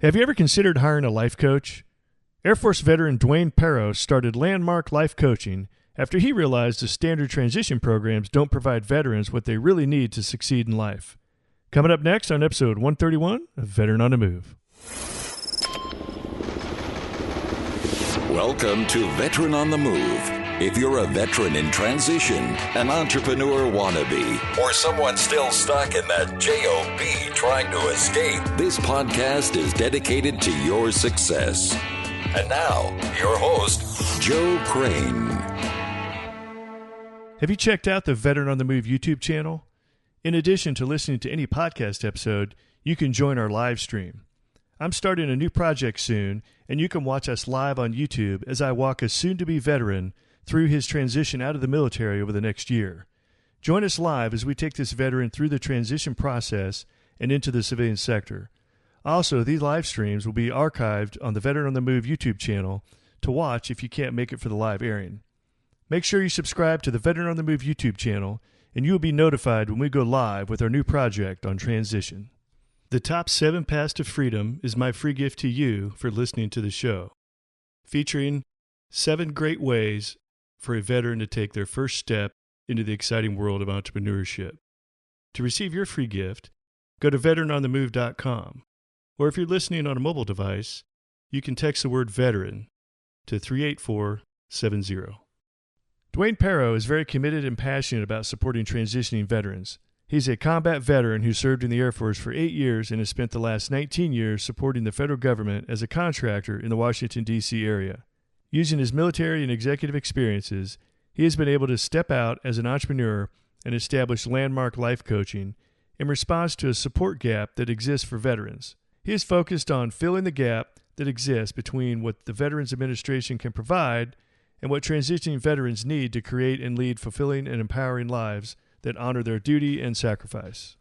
Have you ever considered hiring a life coach? Air Force veteran Dwayne Paro started Landmark Life Coaching after he realized the standard transition programs don't provide veterans what they really need to succeed in life. Coming up next on episode 131 of Veteran on the Move. Welcome to Veteran on the Move. If you're a veteran in transition, an entrepreneur wannabe, or someone still stuck in that JOB trying to escape, this podcast is dedicated to your success. And now, your host, Joe Crane. Have you checked out the Veteran on the Move YouTube channel? In addition to listening to any podcast episode, you can join our live stream. I'm starting a new project soon, and you can watch us live on YouTube as I walk a soon-to-be veteran through his transition out of the military over the next year. Join us live as we take this veteran through the transition process and into the civilian sector. Also, these live streams will be archived on the Veteran on the Move YouTube channel to watch if you can't make it for the live airing. Make sure you subscribe to the Veteran on the Move YouTube channel, and you will be notified when we go live with our new project on transition. The top 7 paths to freedom is my free gift to you for listening to the show, featuring 7 great ways for a veteran to take their first step into the exciting world of entrepreneurship. To receive your free gift, go to veteranonthemove.com, or if you're listening on a mobile device, you can text the word veteran to 38470. Dwayne Paro is very committed and passionate about supporting transitioning veterans. He's a combat veteran who served in the Air Force for 8 years and has spent the last 19 years supporting the federal government as a contractor in the Washington, D.C. area. Using his military and executive experiences, he has been able to step out as an entrepreneur and establish Landmark Life Coaching in response to a support gap that exists for veterans. He is focused on filling the gap that exists between what the Veterans Administration can provide and what transitioning veterans need to create and lead fulfilling and empowering lives that honor their duty and sacrifice.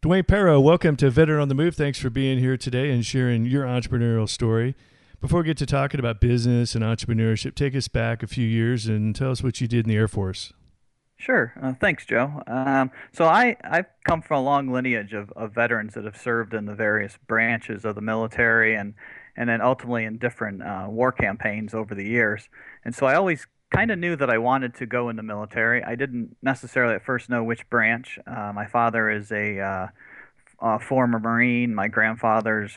Dwayne Paro, welcome to Veteran on the Move. Thanks for being here today and sharing your entrepreneurial story. Before we get to talking about business and entrepreneurship, take us back a few years and tell us what you did in the Air Force. Sure. Thanks, Joe. I've come from a long lineage of veterans that have served in the various branches of the military and then ultimately in different war campaigns over the years. And so I always kind of knew that I wanted to go in the military. I didn't necessarily at first know which branch. My father is a former Marine. My grandfather's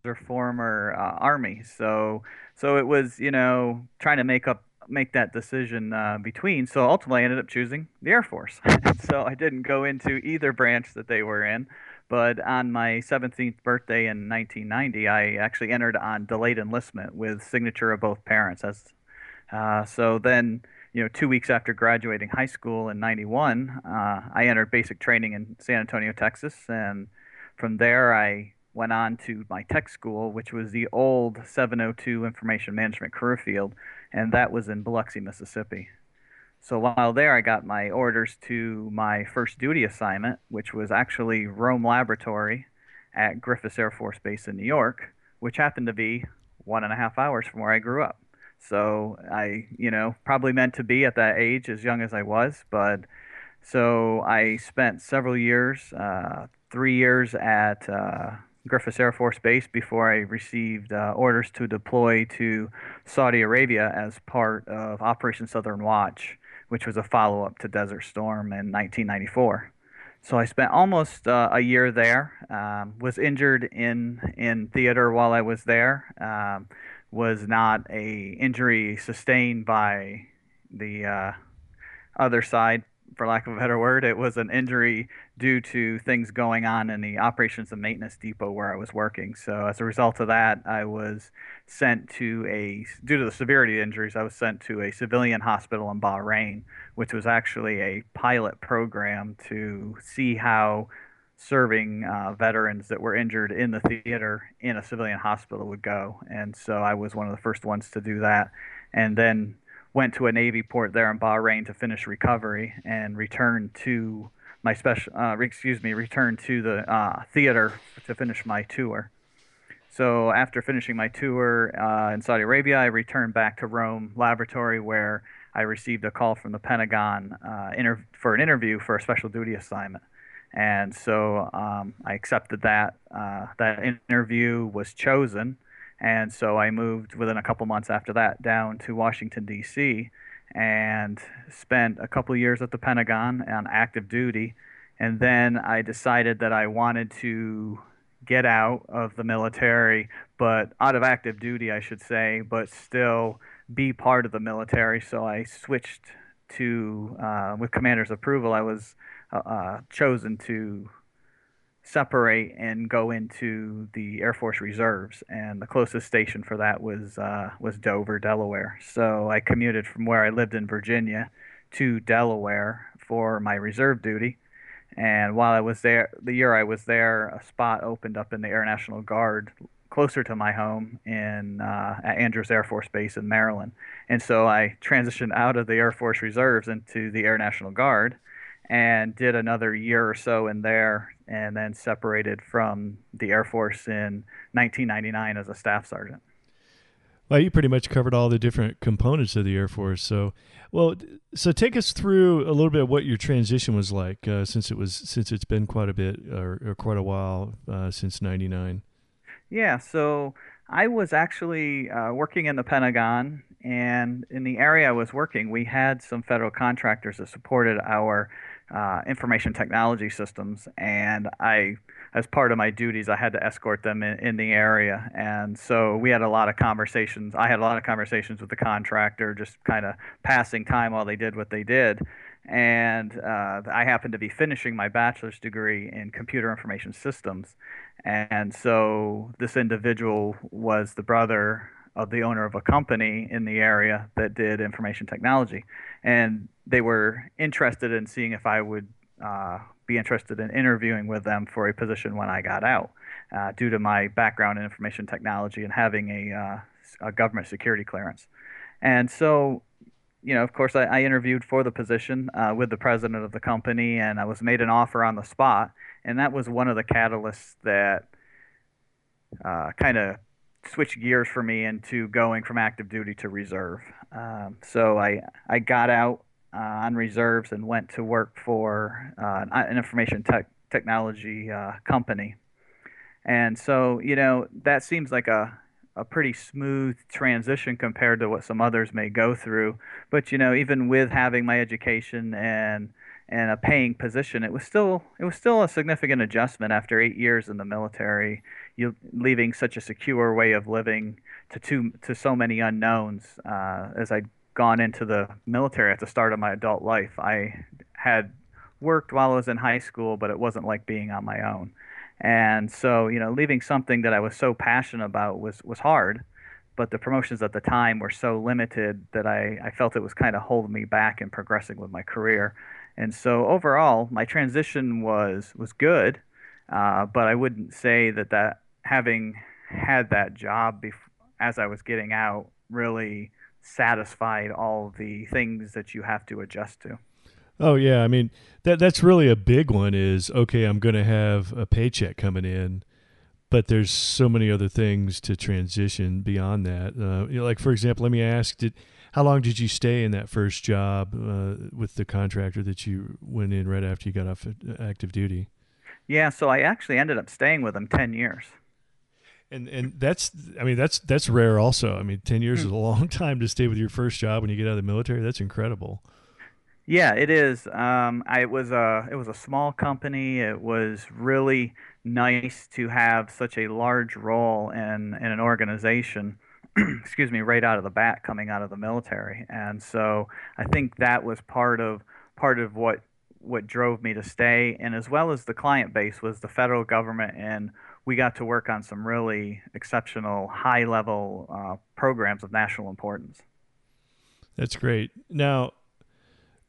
a former Army. So it was, trying to make that decision between. So ultimately, I ended up choosing the Air Force. So I didn't go into either branch that they were in. But on my 17th birthday in 1990, I actually entered on delayed enlistment with signature of both parents. So then, 2 weeks after graduating high school in 91, I entered basic training in San Antonio, Texas. And from there, I went on to my tech school, which was the old 702 Information Management career field, and that was in Biloxi, Mississippi. So while there, I got my orders to my first duty assignment, which was actually Rome Laboratory at Griffith Air Force Base in New York, which happened to be 1.5 hours from where I grew up. So I, probably meant to be at that age, as young as I was. But so I spent several years, 3 years at Griffith Air Force Base before I received orders to deploy to Saudi Arabia as part of Operation Southern Watch, which was a follow-up to Desert Storm in 1994. So I spent almost a year there, was injured in theater while I was there, was not a injury sustained by the other side, for lack of a better word. It was an injury due to things going on in the operations and maintenance depot where I was working. So as a result of that, I was sent due to the severity of the injuries, I was sent to a civilian hospital in Bahrain, which was actually a pilot program to see how serving veterans that were injured in the theater in a civilian hospital would go. And so I was one of the first ones to do that. And then went to a Navy port there in Bahrain to finish recovery and returned to returned to the theater to finish my tour. So after finishing my tour in Saudi Arabia, I returned back to Rome Laboratory, where I received a call from the Pentagon for an interview for a special duty assignment. And so I accepted that. That interview was chosen, and so I moved within a couple months after that down to Washington, D.C., and spent a couple years at the Pentagon on active duty. And then I decided that I wanted to get out of the military, but out of active duty, I should say, but still be part of the military. So I switched to, with commander's approval, I was chosen to separate and go into the Air Force Reserves, and the closest station for that was Dover, Delaware. So I commuted from where I lived in Virginia to Delaware for my reserve duty. And while I was there, the year I was there, a spot opened up in the Air National Guard closer to my home in at Andrews Air Force Base in Maryland. And so I transitioned out of the Air Force Reserves into the Air National Guard and did another year or so in there, and then separated from the Air Force in 1999 as a staff sergeant. Well, you pretty much covered all the different components of the Air Force. So take us through a little bit of what your transition was like, since it's been quite a bit or quite a while since '99. Yeah, so I was actually working in the Pentagon, and in the area I was working, we had some federal contractors that supported our information technology systems, and as part of my duties, I had to escort them in the area, and so we had a lot of conversations. I had a lot of conversations with the contractor, just kind of passing time while they did what they did. And I happened to be finishing my bachelor's degree in computer information systems. And so this individual was the brother of the owner of a company in the area that did information technology. And they were interested in seeing if I would be interested in interviewing with them for a position when I got out, due to my background in information technology and having a government security clearance. And so, of course, I interviewed for the position with the president of the company, and I was made an offer on the spot. And that was one of the catalysts that kind of switched gears for me into going from active duty to reserve. So I got out on reserves and went to work for an information technology company. And so, that seems like a pretty smooth transition compared to what some others may go through. But even with having my education and a paying position, it was still a significant adjustment after 8 years in the military. You leaving such a secure way of living to so many unknowns. As I'd gone into the military at the start of my adult life, I had worked while I was in high school, but it wasn't like being on my own. And so, leaving something that I was so passionate about was hard, but the promotions at the time were so limited that I felt it was kind of holding me back in progressing with my career. And so overall, my transition was good, but I wouldn't say that having had that job as I was getting out really satisfied all the things that you have to adjust to. Oh yeah, I mean that's really a big one. Is okay, I'm going to have a paycheck coming in, but there's so many other things to transition beyond that. Like for example, let me ask: how long did you stay in that first job with the contractor that you went in right after you got off active duty? Yeah, so I actually ended up staying with him 10 years. And that's rare also. I mean, 10 years is a long time to stay with your first job when you get out of the military. That's incredible. Yeah, it is. It was a small company. It was really nice to have such a large role in an organization. Excuse me, right out of the bat, coming out of the military. And so I think that was part of what drove me to stay, and as well as the client base was the federal government, and we got to work on some really exceptional high level programs of national importance. That's great. Now,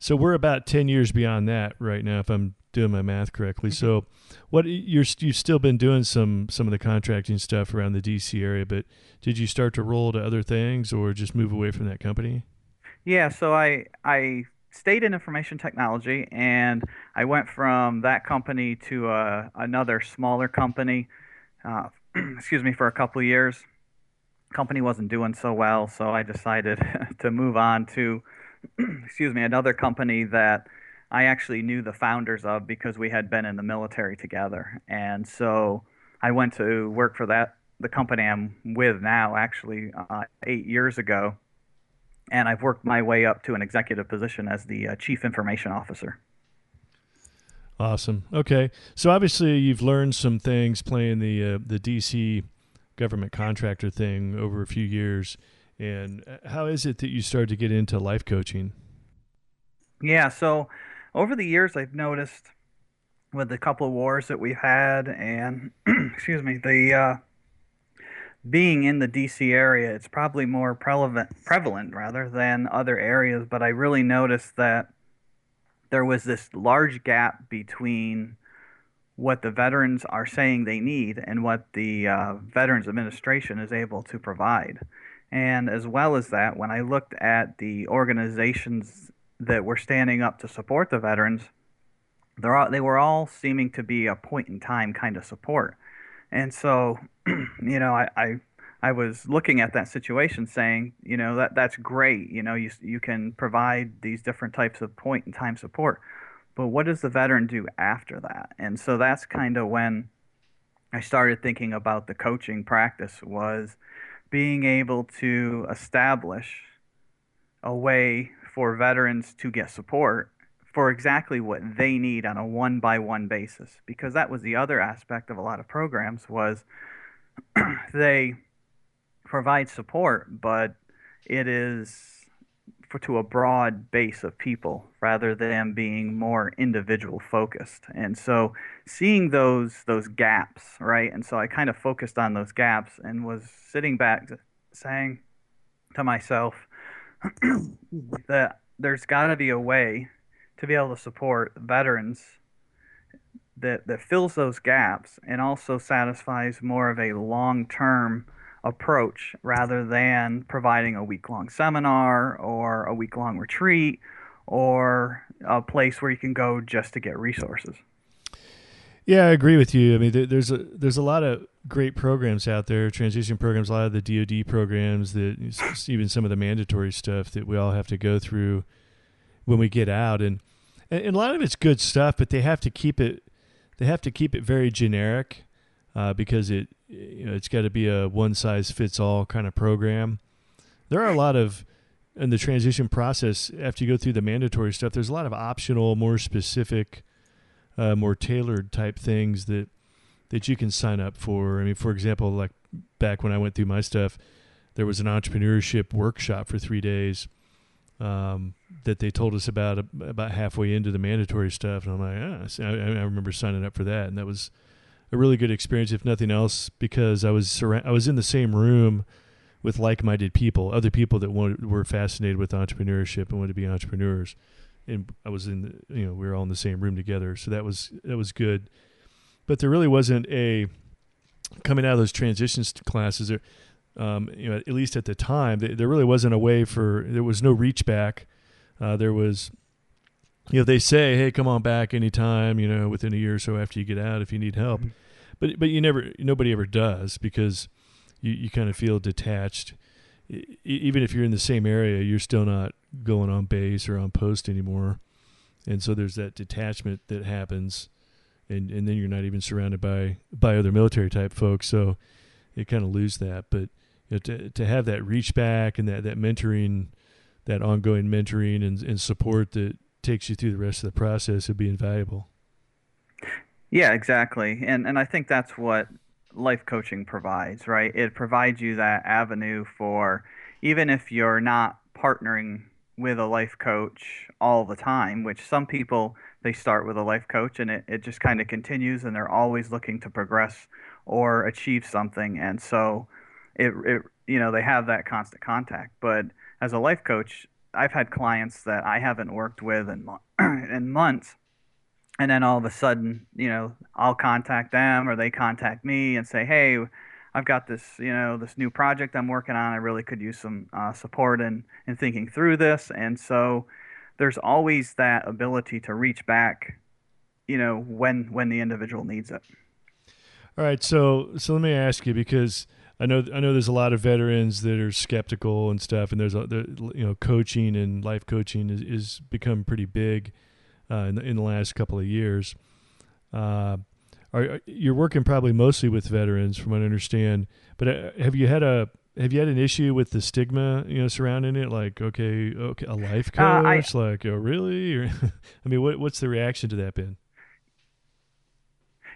so we're about 10 years beyond that right now, if I'm doing my math correctly. So you've still been doing some of the contracting stuff around the DC area, but did you start to roll to other things or just move away from that company? Yeah, so I stayed in information technology, and I went from that company to another smaller company. Excuse me, for a couple of years. Company wasn't doing so well, so I decided to move on to excuse me, another company that I actually knew the founders of because we had been in the military together. And so I went to work for the company I'm with now, actually 8 years ago, and I've worked my way up to an executive position as the chief information officer. Awesome. Okay. So obviously you've learned some things playing the DC government contractor thing over a few years. And how is it that you started to get into life coaching? Yeah, so over the years, I've noticed with the couple of wars that we've had, and excuse me, the being in the DC area, it's probably more prevalent rather than other areas. But I really noticed that there was this large gap between what the veterans are saying they need and what the Veterans Administration is able to provide. And as well as that, when I looked at the organizations that were standing up to support the veterans, they were all seeming to be a point in time kind of support. And so, I was looking at that situation saying, that's great. You can provide these different types of point in time support, but what does the veteran do after that? And so that's kind of when I started thinking about the coaching practice, was being able to establish a way for veterans to get support for exactly what they need on a one by one basis, because that was the other aspect of a lot of programs, was they provide support, but it is to a broad base of people rather than being more individual focused. And so seeing those gaps, right? And so I kind of focused on those gaps and was sitting back saying to myself that there's got to be a way to be able to support veterans that fills those gaps and also satisfies more of a long-term approach rather than providing a week-long seminar or a week-long retreat or a place where you can go just to get resources. Yeah, I agree with you. I mean, there's a lot of great programs out there, transition programs, a lot of the DoD programs, even some of the mandatory stuff that we all have to go through when we get out, and a lot of it's good stuff, but they have to keep it very generic because it's got to be a one size fits all kind of program. There are a lot of, in the transition process, after you go through the mandatory stuff, there's a lot of optional, more specific, more tailored type things that you can sign up for. I mean, for example, like back when I went through my stuff, there was an entrepreneurship workshop for 3 days that they told us about halfway into the mandatory stuff. And I'm like, I remember signing up for that. And that was a really good experience, if nothing else, because I was in the same room with like-minded people, other people that were fascinated with entrepreneurship and wanted to be entrepreneurs. And I was we were all in the same room together. So that was good. But there really wasn't coming out of those transitions classes there, at least at the time, there really wasn't a way there was no reach back. There was, they say, hey, come on back anytime, within a year or so after you get out if you need help. Mm-hmm. But nobody ever does, because you kind of feel detached. Even if you're in the same area, you're still not going on base or on post anymore. And so there's that detachment that happens, and then you're not even surrounded by other military type folks. So you kind of lose that. But to have that reach back and that mentoring, that ongoing mentoring and support that takes you through the rest of the process would be invaluable. Yeah, exactly. And I think that's what life coaching provides, right? It provides you that avenue for, even if you're not partnering with a life coach all the time, which some people, they start with a life coach and it just kind of continues, and they're always looking to progress or achieve something. And so they have that constant contact. But as a life coach, I've had clients that I haven't worked with in months, and then all of a sudden, I'll contact them or they contact me and say, hey, I've got this, this new project I'm working on. I really could use some support in thinking through this. And so there's always that ability to reach back, when the individual needs it. All right. So let me ask you, because I know there's a lot of veterans that are skeptical and stuff, and there's coaching and life coaching is become pretty big. in the last couple of years. You're working probably mostly with veterans, from what I understand. But have you had an issue with the stigma, surrounding it? Like, okay, a life coach, like, oh, really? Or, I mean, what's the reaction to that been?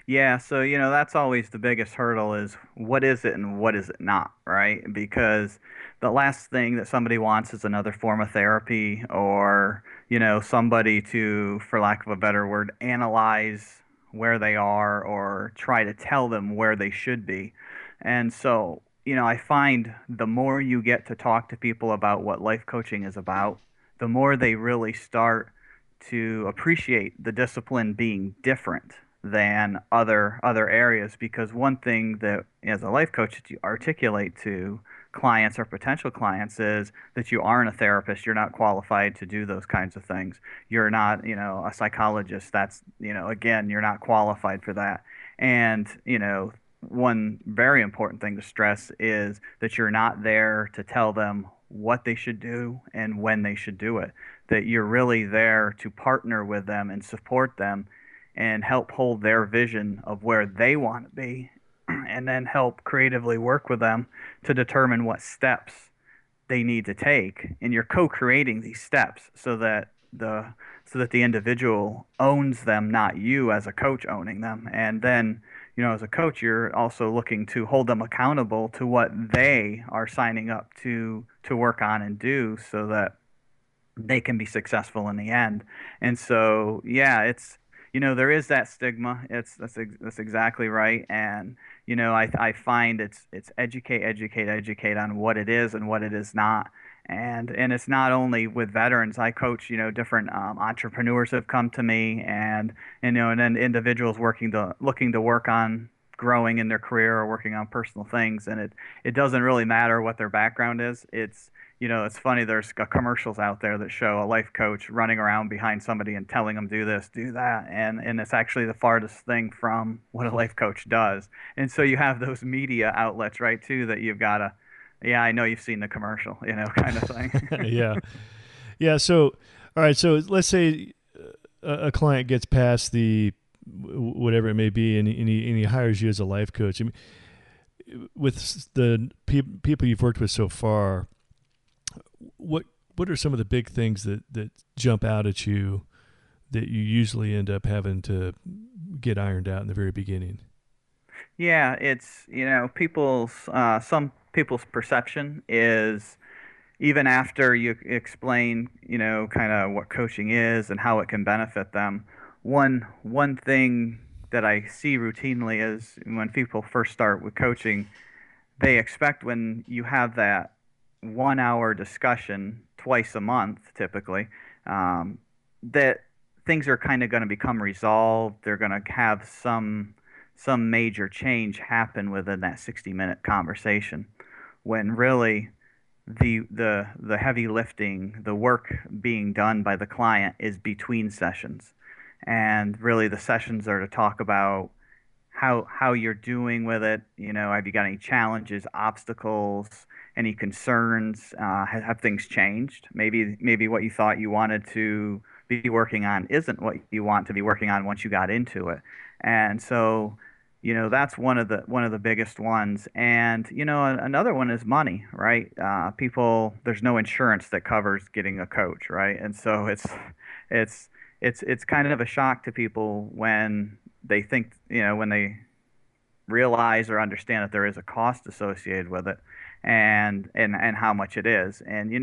Yeah, so that's always the biggest hurdle is what is it and what is it not, right? Because the last thing that somebody wants is another form of therapy or, somebody to, for lack of a better word, analyze where they are or try to tell them where they should be. And so, I find the more you get to talk to people about what life coaching is about, the more they really start to appreciate the discipline being different than other areas, because one thing that as a life coach that you articulate to clients or potential clients is that you aren't a therapist. You're not qualified to do those kinds of things. You're not, a psychologist. That's, again, you're not qualified for that. And, one very important thing to stress is that you're not there to tell them what they should do and when they should do it, that you're really there to partner with them and support them and help hold their vision of where they want to be, and then help creatively work with them to determine what steps they need to take. And you're co-creating these steps so that the individual owns them, not you as a coach owning them. And then, as a coach, you're also looking to hold them accountable to what they are signing up to work on and do, so that they can be successful in the end. And so, yeah, there is that stigma. That's exactly right. And I find it's educate on what it is and what it is not. And it's not only with veterans. I coach, different entrepreneurs have come to me, and then individuals looking to work on growing in their career or working on personal things. And it doesn't really matter what their background is. It's funny, there's commercials out there that show a life coach running around behind somebody and telling them do this, do that. And it's actually the farthest thing from what a life coach does. And so you have those media outlets, right, too, that you've got to, yeah, I know you've seen the commercial, kind of thing. Yeah. Yeah. So, all right. So let's say a client gets past the whatever it may be, and he hires you as a life coach. I mean, with the people you've worked with so far, what are some of the big things that jump out at you that you usually end up having to get ironed out in the very beginning? Yeah, it's, some people's perception is, even after you explain, kind of what coaching is and how it can benefit them, one thing that I see routinely is when people first start with coaching, they expect when you have that 1 hour discussion twice a month, typically, that things are kind of going to become resolved. They're going to have some major change happen within that 60-minute conversation, when really the heavy lifting, the work being done by the client is between sessions. And really the sessions are to talk about how you're doing with it. Have you got any challenges, obstacles, any concerns? Have things changed? Maybe what you thought you wanted to be working on isn't what you want to be working on once you got into it. And so, that's one of the biggest ones. And another one is money, right? There's no insurance that covers getting a coach, right? And so it's kind of a shock to people when they think, when they realize or understand that there is a cost associated with it, and how much it is. And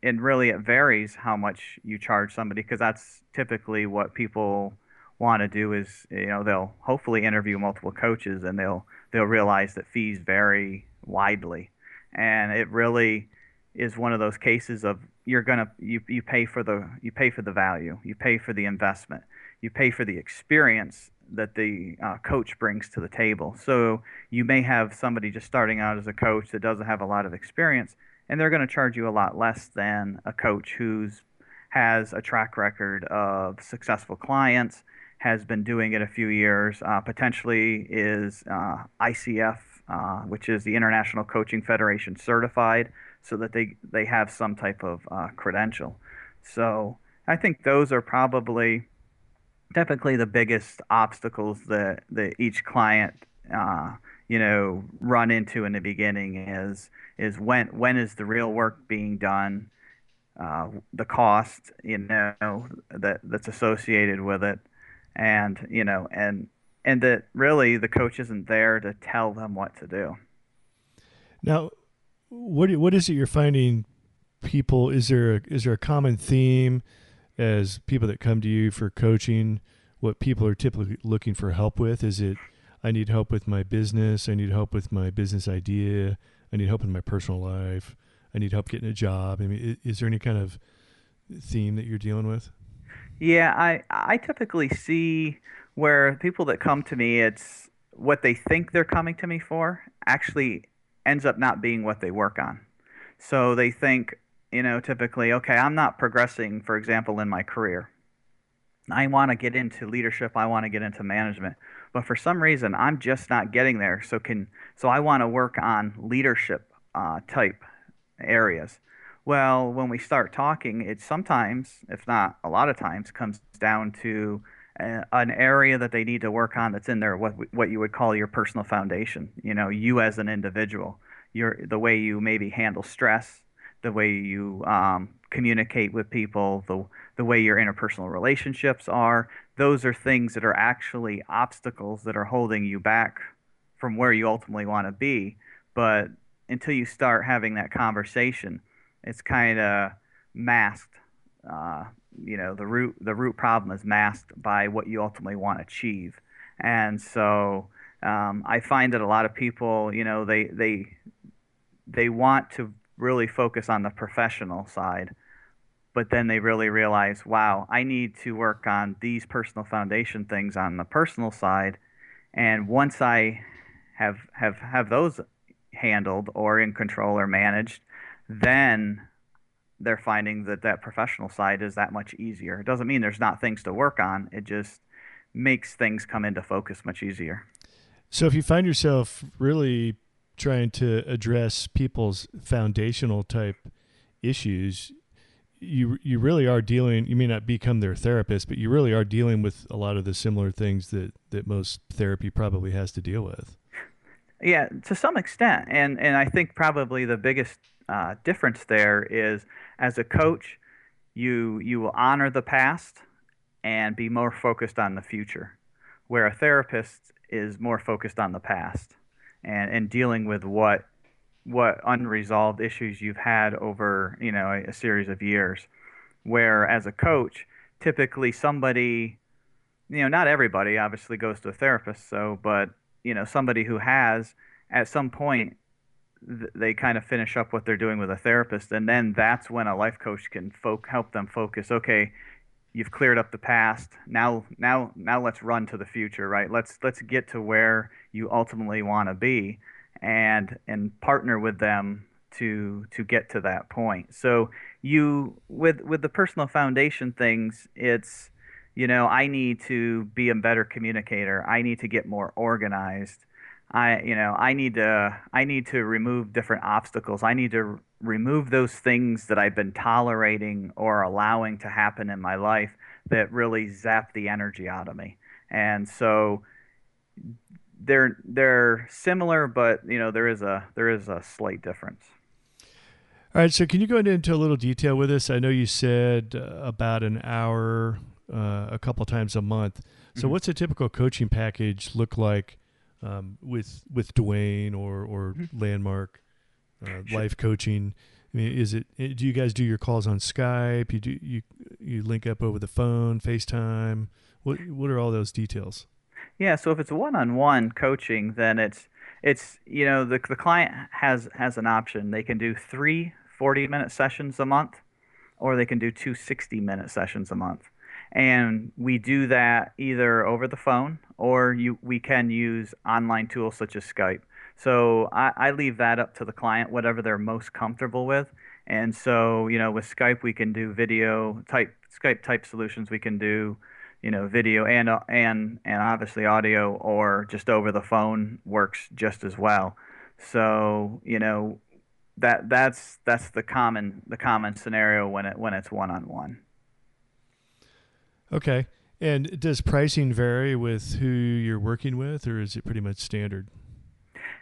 and really it varies how much you charge somebody, because that's typically what people want to do is, they'll hopefully interview multiple coaches, and they'll realize that fees vary widely. And it really is one of those cases of, you pay for the value, you pay for the investment, you pay for the experience that the coach brings to the table. So you may have somebody just starting out as a coach that doesn't have a lot of experience, and they're going to charge you a lot less than a coach who's has a track record of successful clients, has been doing it a few years, potentially is ICF, which is the International Coaching Federation certified, so that they have some type of credential. So I think those are probably typically the biggest obstacles that each client run into in the beginning is when is the real work being done, the cost that's associated with it, and and that really the coach isn't there to tell them what to do. Now, what is it you're finding people? Is there a common theme as people that come to you for coaching? What people are typically looking for help with? Is it, I need help with my business, I need help with my business idea, I need help in my personal life, I need help getting a job? I mean, is there any kind of theme that you're dealing with? Yeah, I typically see where people that come to me, it's what they think they're coming to me for actually ends up not being what they work on. So they think, typically, okay, I'm not progressing, for example, in my career. I want to get into leadership, I want to get into management, but for some reason I'm just not getting there. So I want to work on leadership type areas. Well, when we start talking, it sometimes, if not a lot of times, comes down to an area that they need to work on that's in there, what you would call your personal foundation. You as an individual, the way you maybe handle stress, the way you communicate with people, the way your interpersonal relationships are. Those are things that are actually obstacles that are holding you back from where you ultimately want to be. But until you start having that conversation, it's kind of masked. Uh, the root problem is masked by what you ultimately want to achieve, and so I find that a lot of people, they want to really focus on the professional side, but then they really realize, wow, I need to work on these personal foundation things on the personal side, and once I have those handled or in control or managed, then they're finding that that professional side is that much easier. It doesn't mean there's not things to work on. It just makes things come into focus much easier. So if you find yourself really trying to address people's foundational type issues, you really are dealing, you may not become their therapist, but you really are dealing with a lot of the similar things that most therapy probably has to deal with. Yeah, to some extent, and I think probably the biggest difference there is, as a coach, you will honor the past and be more focused on the future, where a therapist is more focused on the past and dealing with what unresolved issues you've had over a series of years. Where as a coach, typically somebody, not everybody obviously goes to a therapist, so but somebody who has at some point they kind of finish up what they're doing with a therapist, and then that's when a life coach can help them focus. Okay, you've cleared up the past. Now let's run to the future, right? Let's get to where you ultimately want to be, and partner with them to get to that point. So you with the personal foundation things, it's I need to be a better communicator. I need to get more organized. I need to remove different obstacles. I need to remove those things that I've been tolerating or allowing to happen in my life that really zap the energy out of me. And so they're similar, but there is a slight difference. All right, so can you go into a little detail with us? I know you said about an hour a couple times a month. So Mhm. what's a typical coaching package look like with Dwayne or Landmark Sure. life coaching? I mean, do you guys do your calls on Skype? You link up over the phone, FaceTime? What are all those details? Yeah, so if it's one-on-one coaching, then it's the client has an option. They can do three 40-minute sessions a month, or they can do two 60-minute sessions a month. And we do that either over the phone, or we can use online tools such as Skype. So I leave that up to the client, whatever they're most comfortable with. And so, with Skype, we can do Skype type solutions. We can do, video and obviously audio, or just over the phone works just as well. So, that's the common scenario when it's one on one. Okay. And does pricing vary with who you're working with, or is it pretty much standard?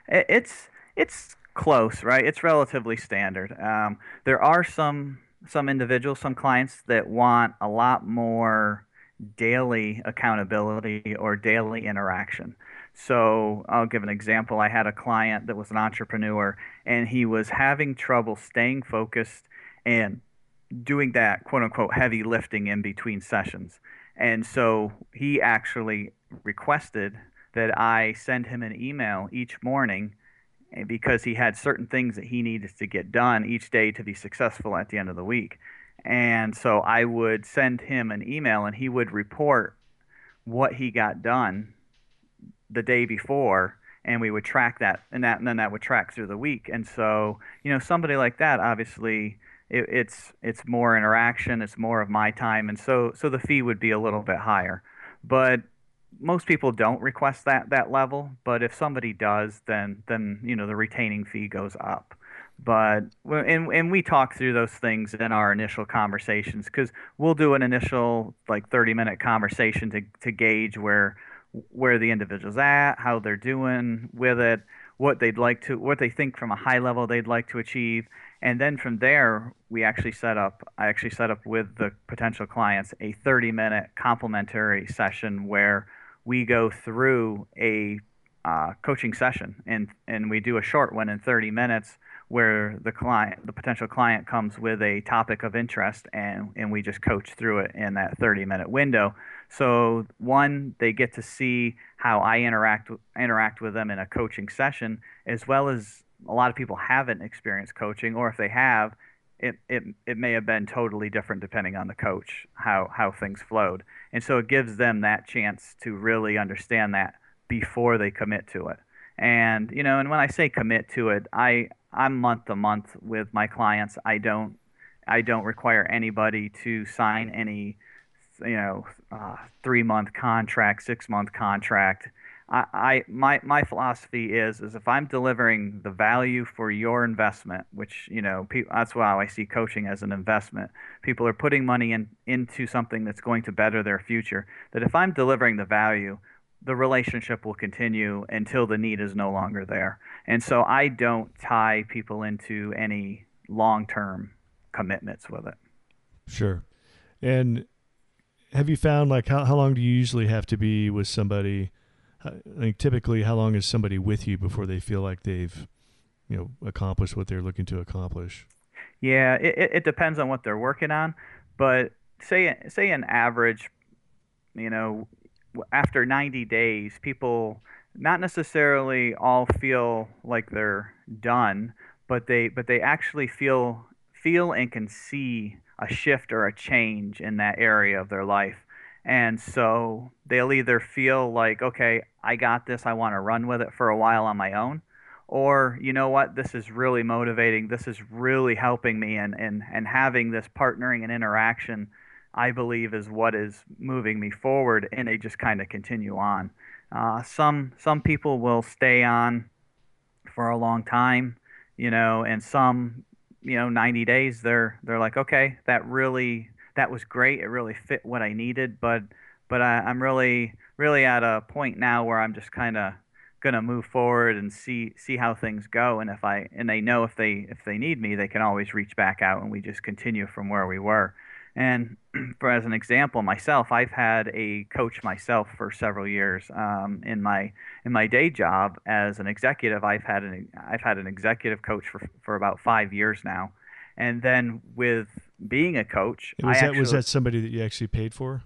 It's close, right? It's relatively standard. There are some individuals, some clients that want a lot more daily accountability or daily interaction. So I'll give an example. I had a client that was an entrepreneur, and he was having trouble staying focused and doing that quote unquote heavy lifting in between sessions. And so he actually requested that I send him an email each morning because he had certain things that he needed to get done each day to be successful at the end of the week. And so I would send him an email and he would report what he got done the day before, and we would track that, and then that would track through the week. And so, somebody like that, obviously, it's more interaction, it's more of my time, and so the fee would be a little bit higher. But most people don't request that level. But if somebody does, then the retaining fee goes up. But and we talk through those things in our initial conversations because we'll do an initial like 30-minute conversation to gauge where the individual's at, how they're doing with it, what they think from a high level they'd like to achieve, and then from there I actually set up with the potential clients a 30-minute complimentary session where we go through a coaching session, and we do a short one in 30 minutes where the potential client comes with a topic of interest, and we just coach through it in that 30-minute window. So one, they get to see how I interact with them in a coaching session, as well as a lot of people haven't experienced coaching, or if they have, it may have been totally different depending on the coach, how things flowed. And so it gives them that chance to really understand that before they commit to it. And when I say commit to it, I'm month to month with my clients. I don't require anybody to sign any 3-month contract, 6-month contract. My philosophy is if I'm delivering the value for your investment, which that's why I see coaching as an investment. People are putting money into something that's going to better their future. That if I'm delivering the value, the relationship will continue until the need is no longer there. And so I don't tie people into any long-term commitments with it. Sure. And have you found, like, how long do you usually have to be with somebody? Like, typically, how long is somebody with you before they feel like they've, accomplished what they're looking to accomplish? Yeah, it depends on what they're working on, but say an average, you know, after 90 days, people not necessarily all feel like they're done, but they actually feel and can see a shift or a change in that area of their life. And so they'll either feel like, okay, I got this, I want to run with it for a while on my own, or you know what, this is really motivating, this is really helping me, and having this partnering and interaction, I believe, is what is moving me forward, and they just kind of continue on. Some people will stay on for a long time, and some, 90 days they're like, okay, that was great. It really fit what I needed, but I'm really at a point now where I'm just kind of gonna move forward and see how things go. And they know if they need me, they can always reach back out, and we just continue from where we were. And for as an example, myself, I've had a coach myself for several years. In my day job as an executive, I've had an executive coach for about 5 years now. And then with being a coach, Was that somebody that you actually paid for?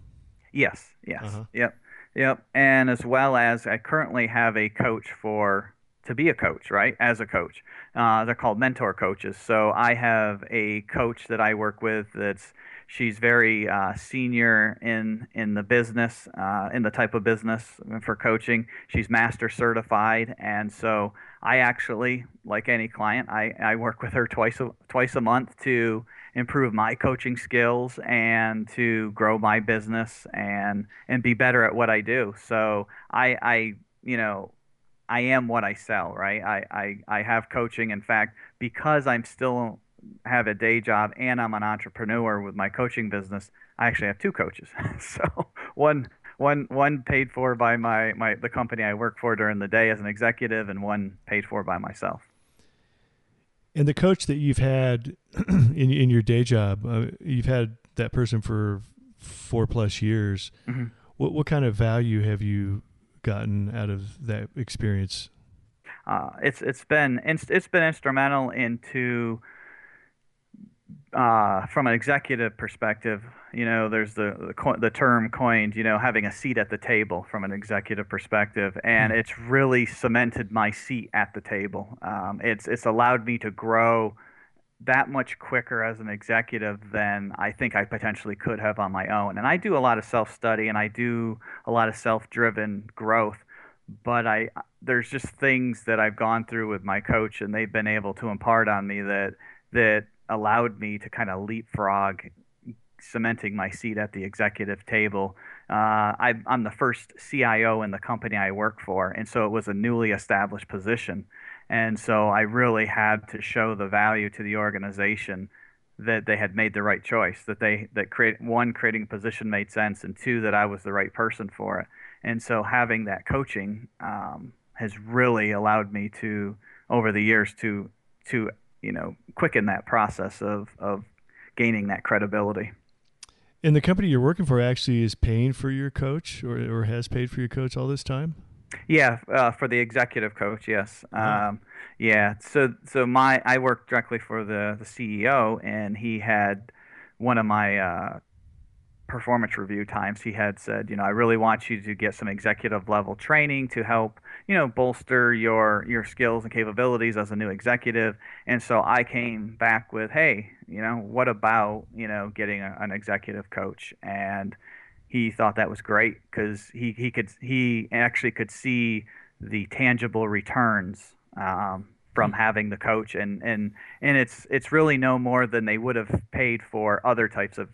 yes, yes, Uh huh. yep. And as well as I currently have a coach to be a coach, right? As a coach, they're called mentor coaches. So I have a coach that I work with she's very senior in the business, in the type of business for coaching. She's master certified, and so I actually, like any client, I work with her twice a month to improve my coaching skills and to grow my business and be better at what I do. So I am what I sell, right? I have coaching. In fact, because I'm still have a day job and I'm an entrepreneur with my coaching business, I actually have two coaches. So one, one paid for by the company I work for during the day as an executive, and one paid for by myself. And the coach that you've had in your day job, you've had that person for 4+ years. Mm-hmm. What kind of value have you gotten out of that experience? It's been instrumental into from an executive perspective. There's the term coined, having a seat at the table from an executive perspective, and it's really cemented my seat at the table. It's allowed me to grow that much quicker as an executive than I think I potentially could have on my own. And I do a lot of self-study and I do a lot of self-driven growth, but there's just things that I've gone through with my coach and they've been able to impart on me that allowed me to kind of leapfrog, cementing my seat at the executive table. I'm the first CIO in the company I work for, and so it was a newly established position. And so I really had to show the value to the organization that they had made the right choice, creating a position made sense, and two, that I was the right person for it. And so having that coaching has really allowed me to, over the years, to quicken that process of gaining that credibility. And the company you're working for actually is paying for your coach, or has paid for your coach all this time? Yeah, for the executive coach, yes. Yeah. So I work directly for the CEO, and he had one of my performance review times. He had said, I really want you to get some executive level training to help, bolster your skills and capabilities as a new executive. And so I came back with, hey, what about, getting an executive coach? And he thought that was great because he actually could see the tangible returns from having the coach, and it's really no more than they would have paid for other types of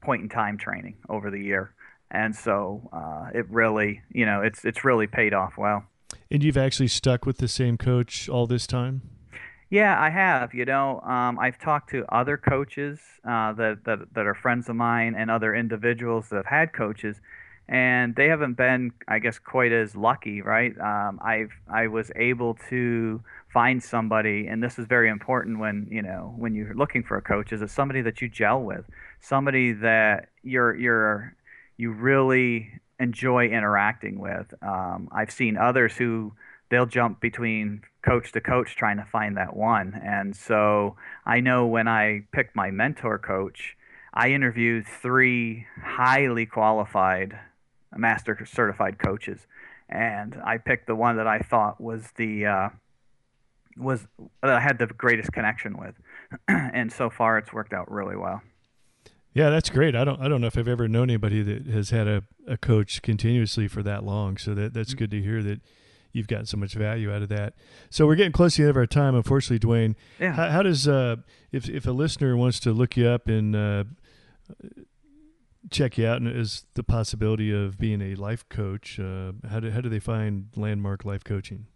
point in time training over the year. And so it really, it's really paid off well. And you've actually stuck with the same coach all this time? Yeah, I have. I've talked to other coaches that are friends of mine and other individuals that have had coaches, and they haven't been, I guess, quite as lucky, right? I was able to find somebody, and this is very important when you're looking for a coach, is it's somebody that you gel with, somebody that you really enjoy interacting with. I've seen others who they'll jump between coach to coach trying to find that one. And so I know when I picked my mentor coach, I interviewed 3 highly qualified master certified coaches, and I picked the one that I thought was that I had the greatest connection with. And so far it's worked out really well. Yeah, that's great. I don't know if I've ever known anybody that has had a coach continuously for that long. So that's good to hear that you've gotten so much value out of that. So we're getting close to the end of our time, unfortunately, Dwayne. Yeah. How does if a listener wants to look you up and check you out, and is the possibility of being a life coach, how do they find Landmark Life Coaching?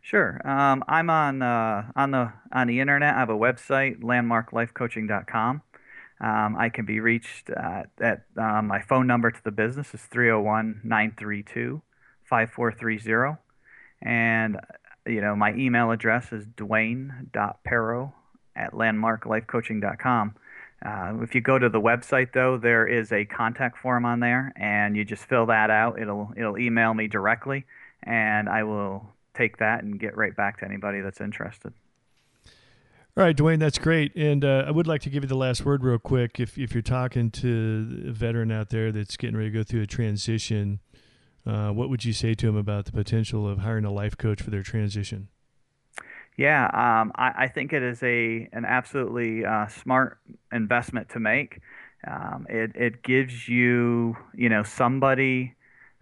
Sure. I'm on the internet. I have a website, landmarklifecoaching.com. I can be reached at my phone number to the business is 301-932-5430. And, my email address is dwayne.paro@landmarklifecoaching.com. If you go to the website, though, there is a contact form on there, and you just fill that out. It'll email me directly, and I will take that and get right back to anybody that's interested. All right, Dwayne, that's great. And I would like to give you the last word real quick. If you're talking to a veteran out there that's getting ready to go through a transition, what would you say to them about the potential of hiring a life coach for their transition? Yeah, I think it is an absolutely smart investment to make. It gives you, somebody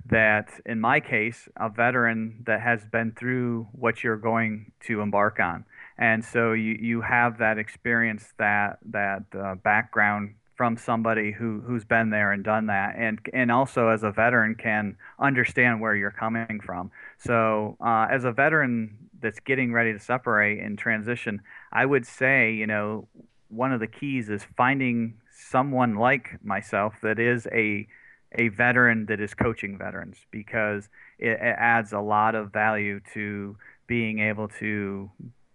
that, in my case, a veteran that has been through what you're going to embark on. And so you have that experience, that background from somebody who's been there and done that, and also as a veteran can understand where you're coming from. So as a veteran that's getting ready to separate and transition, I would say, one of the keys is finding someone like myself that is a a veteran that is coaching veterans, because it adds a lot of value to being able to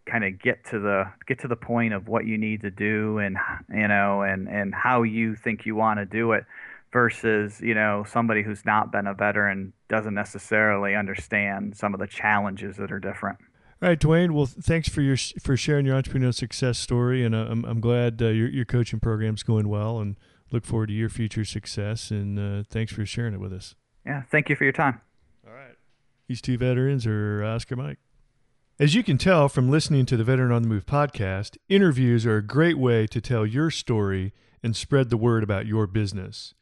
kind of get to the point of what you need to do, and and how you think you want to do it, versus somebody who's not been a veteran doesn't necessarily understand some of the challenges that are different. All right, Dwayne. Well, thanks for sharing your entrepreneurial success story, and I'm glad your coaching program's going well, and look forward to your future success. And thanks for sharing it with us. Yeah, thank you for your time. All right. These two veterans are Oscar Mike. As you can tell from listening to the Veteran on the Move podcast, interviews are a great way to tell your story and spread the word about your business.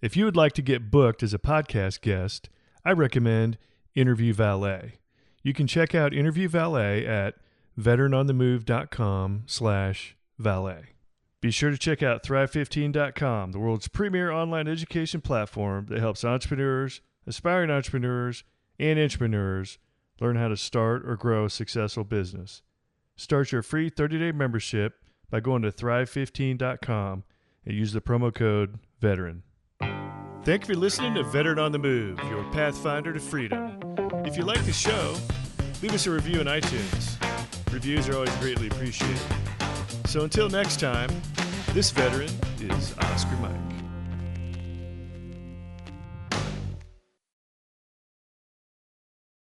If you would like to get booked as a podcast guest, I recommend Interview Valet. You can check out Interview Valet at veteranonthemove.com/valet. Be sure to check out Thrive15.com, the world's premier online education platform that helps entrepreneurs, aspiring entrepreneurs, and intrapreneurs learn how to start or grow a successful business. Start your free 30-day membership by going to Thrive15.com and use the promo code VETERAN. Thank you for listening to Veteran on the Move, your pathfinder to freedom. If you like the show, leave us a review on iTunes. Reviews are always greatly appreciated. So until next time, this veteran is